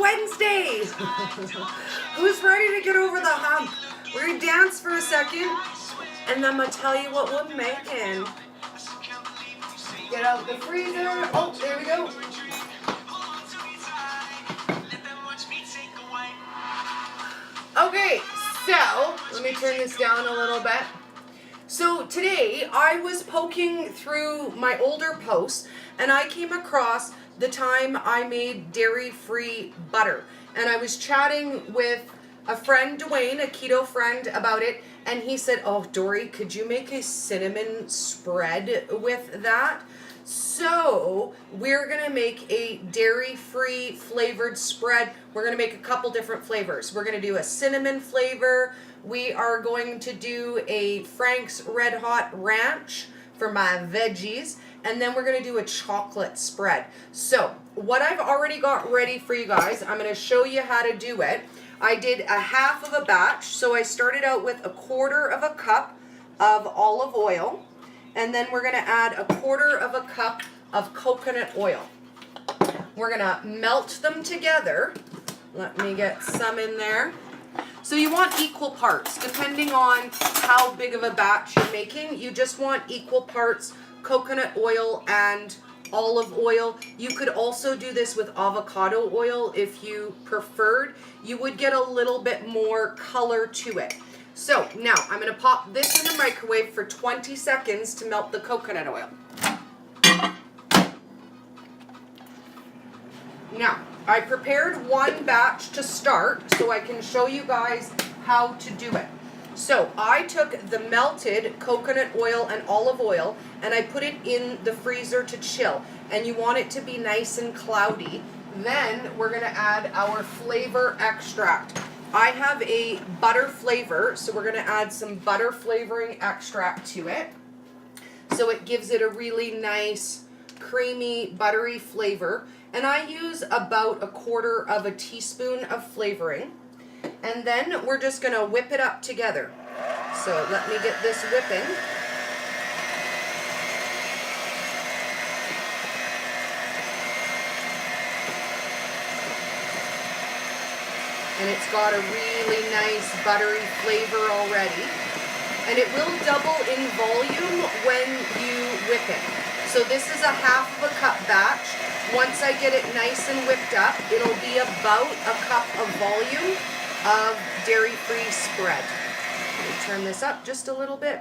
Wednesday. Who's ready to get over the hump? We're gonna dance for a second, and then I'm gonna tell you what we're making. Get out the freezer. Oh, there we go. Okay, so let me turn this down a little bit. So today I was poking through my older posts and I came across the time I made dairy-free butter. And I was chatting with a friend, Dwayne, a keto friend, about it. And he said, oh, Dory, could you make a cinnamon spread with that? So we're going to make a dairy-free flavored spread. We're going to make a couple different flavors. We're going to do a cinnamon flavor. We are going to do a Frank's Red Hot Ranch for my veggies. And then we're going to do a chocolate spread. So what I've already got ready for you guys, I'm going to show you how to do it. I did a half of a batch. So I started out with 1/4 cup of olive oil. And then we're going to add 1/4 cup of coconut oil. We're going to melt them together. Let me get some in there. So you want equal parts. Depending on how big of a batch you're making, you just want equal parts coconut oil and olive oil. You could also do this with avocado oil if you preferred. You would get a little bit more color to it. So now I'm going to pop this in the microwave for 20 seconds to melt the coconut oil. Now, I prepared one batch to start so I can show you guys how to do it. So I took the melted coconut oil and olive oil and I put it in the freezer to chill. And you want it to be nice and cloudy. Then we're going to add our flavor extract. I have a butter flavor, so we're going to add some butter flavoring extract to it. So it gives it a really nice, creamy, buttery flavor. And I use about 1/4 teaspoon of flavoring. And then we're just going to whip it up together. So let me get this whipping. And it's got a really nice buttery flavor already. And it will double in volume when you whip it. So this is a 1/2 cup batch. Once I get it nice and whipped up, it'll be about 1 cup of volume of dairy-free spread. Let me turn this up just a little bit.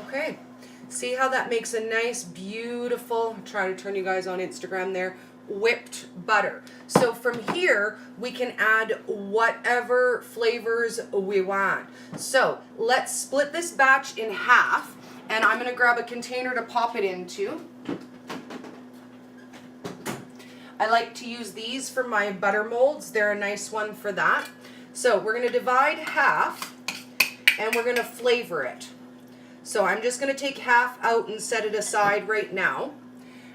Okay, see how that makes a nice, beautiful, I'm trying to turn you guys on Instagram there, whipped butter. So from here, we can add whatever flavors we want. So let's split this batch in half, and I'm gonna grab a container to pop it into. I like to use these for my butter molds. They're a nice one for that. So we're gonna divide half, and we're gonna flavor it. So I'm just going to take half out and set it aside right now.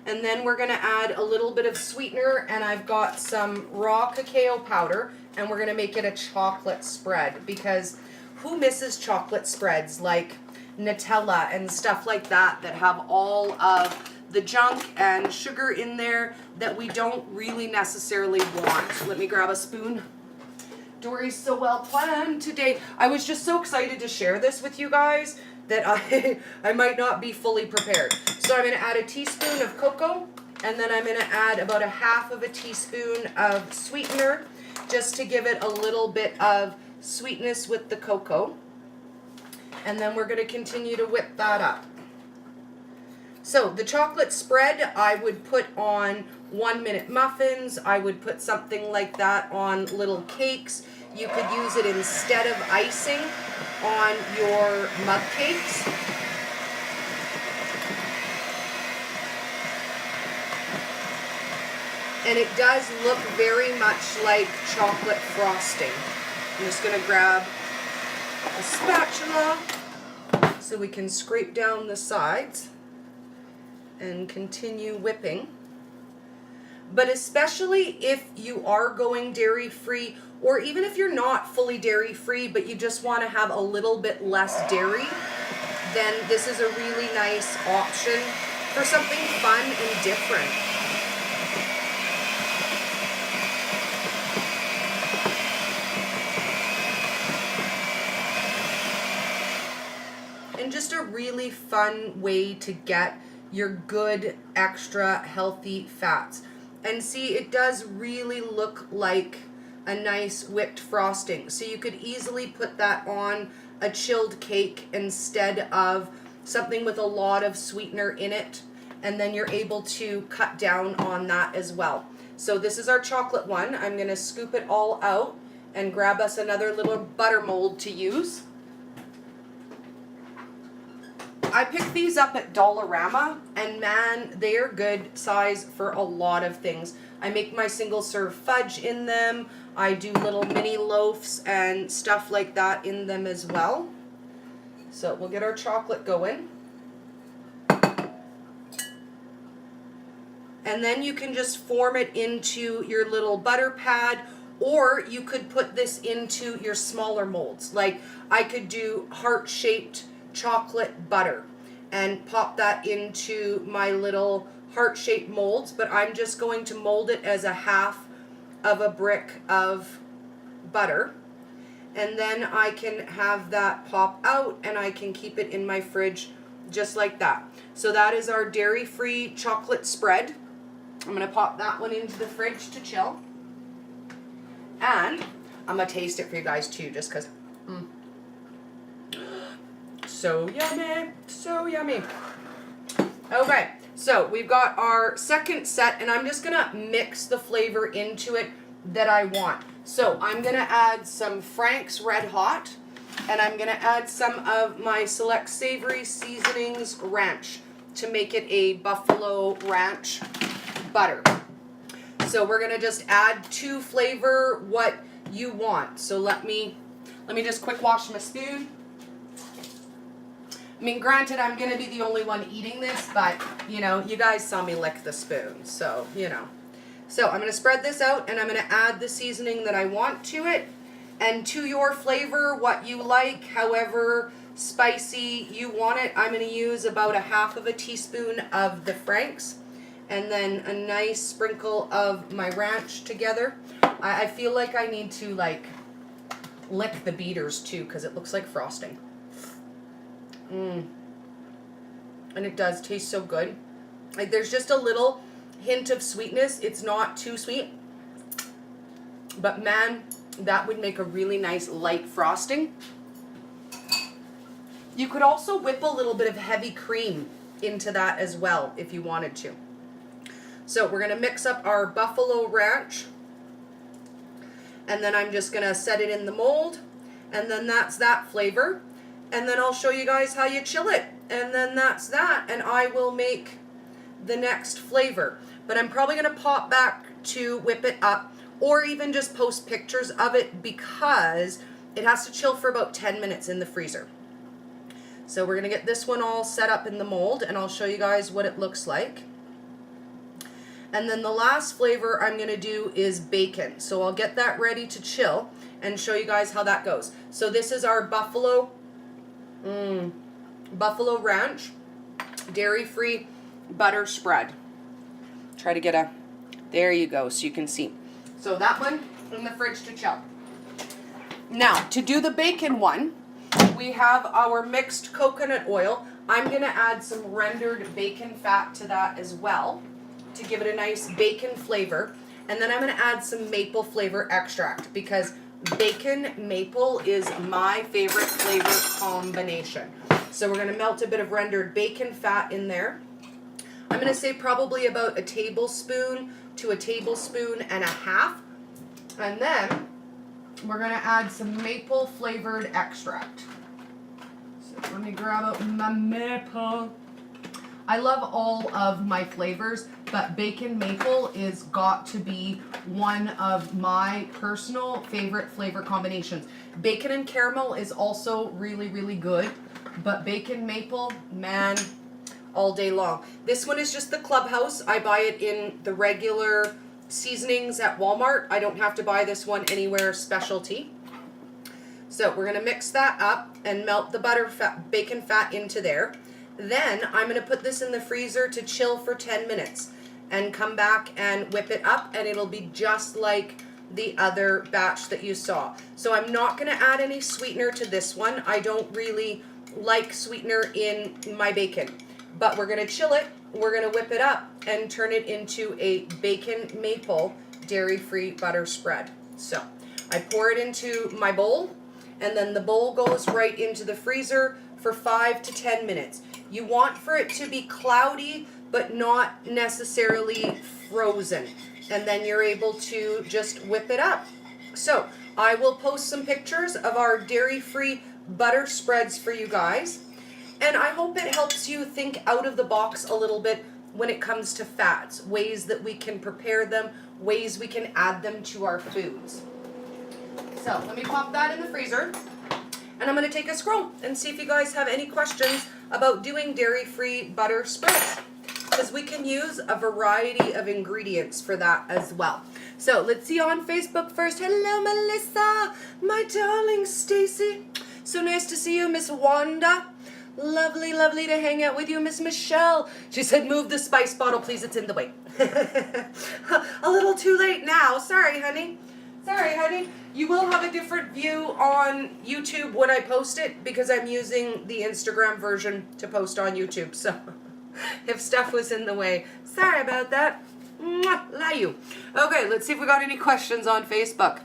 And then we're going to add a little bit of sweetener, and I've got some raw cacao powder, and we're going to make it a chocolate spread, because who misses chocolate spreads like Nutella and stuff like that that have all of the junk and sugar in there that we don't really necessarily want. Let me grab a spoon. Dory's so well planned today. I was just so excited to share this with you guys that I might not be fully prepared. So I'm going to add a teaspoon of cocoa, and then I'm going to add about 1/2 teaspoon of sweetener, just to give it a little bit of sweetness with the cocoa. And then we're going to continue to whip that up. So the chocolate spread I would put on 1-minute muffins. I would put something like that on little cakes. You could use it instead of icing on your mug cakes. And it does look very much like chocolate frosting. I'm just going to grab a spatula so we can scrape down the sides and continue whipping. But especially if you are going dairy-free, or even if you're not fully dairy-free, but you just want to have a little bit less dairy, then this is a really nice option for something fun and different. And just a really fun way to get your good, extra healthy fats. And see, it does really look like a nice whipped frosting. So you could easily put that on a chilled cake instead of something with a lot of sweetener in it. And then you're able to cut down on that as well. So this is our chocolate one. I'm going to scoop it all out and grab us another little butter mold to use. I picked these up at Dollarama, and man, they are good size for a lot of things. I make my single serve fudge in them. I do little mini loaves and stuff like that in them as well. So we'll get our chocolate going. And then you can just form it into your little butter pad, or you could put this into your smaller molds. Like I could do heart-shaped chocolate butter and pop that into my little heart-shaped molds, but I'm just going to mold it as a half of a brick of butter, and then I can have that pop out and I can keep it in my fridge just like that. So that is our dairy-free chocolate spread. I'm going to pop that one into the fridge to chill, and I'm going to taste it for you guys too, just because so yummy, so yummy. Okay, so we've got our second set, and I'm just gonna mix the flavor into it that I want. So I'm gonna add some Frank's Red Hot, and I'm gonna add some of my Select Savory Seasonings Ranch to make it a buffalo ranch butter. So we're gonna just add to flavor what you want. So let me just quick wash my spoon. I mean, granted, I'm going to be the only one eating this, but, you know, you guys saw me lick the spoon, so, you know. So I'm going to spread this out, and I'm going to add the seasoning that I want to it, and to your flavor, what you like, however spicy you want it. I'm going to use about a half of a teaspoon of the Frank's, and then a nice sprinkle of my ranch together. I feel like I need to, like, lick the beaters, too, because it looks like frosting. And it does taste so good. Like there's just a little hint of sweetness. It's not too sweet, but man, that would make a really nice light frosting. You could also whip a little bit of heavy cream into that as well if you wanted to. So we're gonna mix up our buffalo ranch, and then I'm just gonna set it in the mold, and then that's that flavor. And then I'll show you guys how you chill it. And then that's that. And I will make the next flavor. But I'm probably going to pop back to whip it up, or even just post pictures of it, because it has to chill for about 10 minutes in the freezer. So we're going to get this one all set up in the mold, and I'll show you guys what it looks like. And then the last flavor I'm going to do is bacon. So I'll get that ready to chill and show you guys how that goes. So this is our buffalo ranch dairy-free butter spread. Try to get there you go, so you can see. So that one in the fridge to chill. Now, to do the bacon one, we have our mixed coconut oil. I'm going to add some rendered bacon fat to that as well to give it a nice bacon flavor. And then I'm going to add some maple flavor extract, because bacon maple is my favorite flavor combination. So we're going to melt a bit of rendered bacon fat in there. I'm going to say probably about a tablespoon to a tablespoon and a half. And then we're going to add some maple flavored extract. So let me grab out my maple. I love all of my flavors, but bacon maple is got to be one of my personal favorite flavor combinations. Bacon and caramel is also really, really good, but bacon maple, man, all day long. This one is just the Clubhouse. I buy it in the regular seasonings at Walmart. I don't have to buy this one anywhere specialty. So we're going to mix that up and melt the bacon fat into there. Then I'm going to put this in the freezer to chill for 10 minutes and come back and whip it up, and it'll be just like the other batch that you saw. So I'm not going to add any sweetener to this one. I don't really like sweetener in my bacon, but we're going to chill it. We're going to whip it up and turn it into a bacon maple dairy-free butter spread. So I pour it into my bowl, and then the bowl goes right into the freezer for 5 to 10 minutes. You want for it to be cloudy, but not necessarily frozen. And then you're able to just whip it up. So I will post some pictures of our dairy-free butter spreads for you guys. And I hope it helps you think out of the box a little bit when it comes to fats, ways that we can prepare them, ways we can add them to our foods. So let me pop that in the freezer, and I'm going to take a scroll and see if you guys have any questions about doing dairy-free butter spreads, because we can use a variety of ingredients for that as well. So let's see on Facebook first. Hello, Melissa, my darling Stacy. So nice to see you, Miss Wanda. Lovely, lovely to hang out with you, Miss Michelle. She said, move the spice bottle, please. It's in the way. A little too late now. Sorry, honey. Sorry, honey. You will have a different view on YouTube when I post it, because I'm using the Instagram version to post on YouTube. So if stuff was in the way, sorry about that. Mwah, love you. Okay, let's see if we got any questions on Facebook.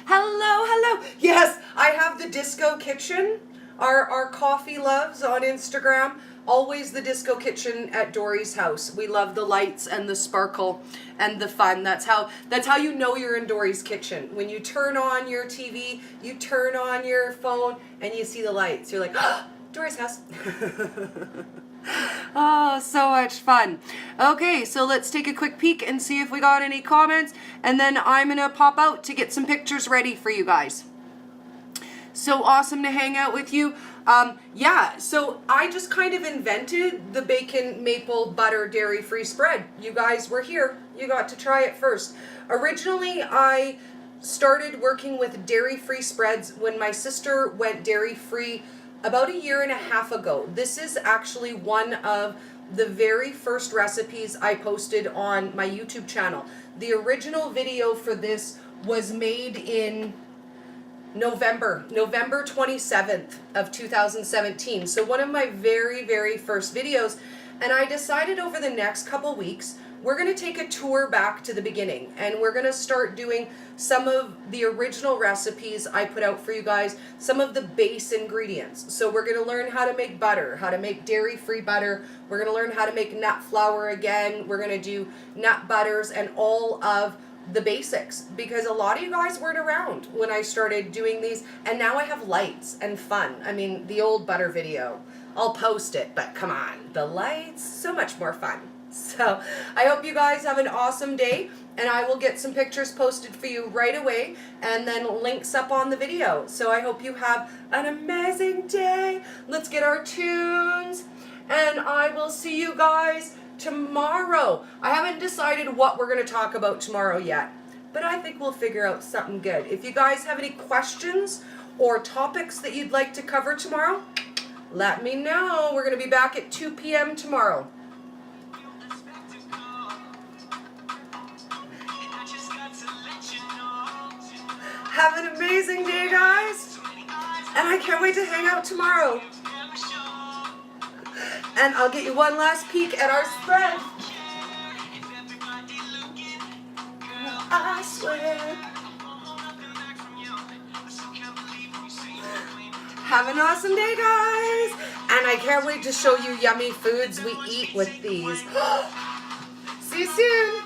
Hello, hello. Yes, I have the Disco Kitchen, our coffee loves on Instagram. Always the Disco Kitchen at Dory's house. We love the lights and the sparkle and the fun. That's how you know you're in Dory's kitchen. When you turn on your TV, you turn on your phone, and you see the lights. You're like, oh, Dory's house. Oh, so much fun. Okay, so let's take a quick peek and see if we got any comments, and then I'm gonna pop out to get some pictures ready for you guys. So awesome to hang out with you. Yeah, so I just kind of invented the bacon maple butter dairy-free spread. You guys were here. You got to try it first. Originally, I started working with dairy-free spreads when my sister went dairy-free about 1.5 years ago. This is actually one of the very first recipes I posted on my YouTube channel. The original video for this was made in November 27th of 2017. So one of my very, very first videos. And I decided over the next couple weeks, we're going to take a tour back to the beginning, and we're going to start doing some of the original recipes I put out for you guys, some of the base ingredients. So we're going to learn how to make butter, how to make dairy-free butter. We're going to learn how to make nut flour again. We're going to do nut butters and all of the basics, because a lot of you guys weren't around when I started doing these, and now I have lights and fun. I mean, the old butter video, I'll post it, but come on, the lights, so much more fun. So I hope you guys have an awesome day, and I will get some pictures posted for you right away, and then links up on the video. So I hope you have an amazing day. Let's get our tunes, and I will see you guys tomorrow. I haven't decided what we're going to talk about tomorrow yet, but I think we'll figure out something good. If you guys have any questions or topics that you'd like to cover tomorrow, let me know. We're going to be back at 2 p.m. tomorrow. Have an amazing day, guys, and I can't wait to hang out tomorrow. And I'll get you one last peek at our spread. I swear. Have an awesome day, guys. And I can't wait to show you yummy foods we eat with these. See you soon.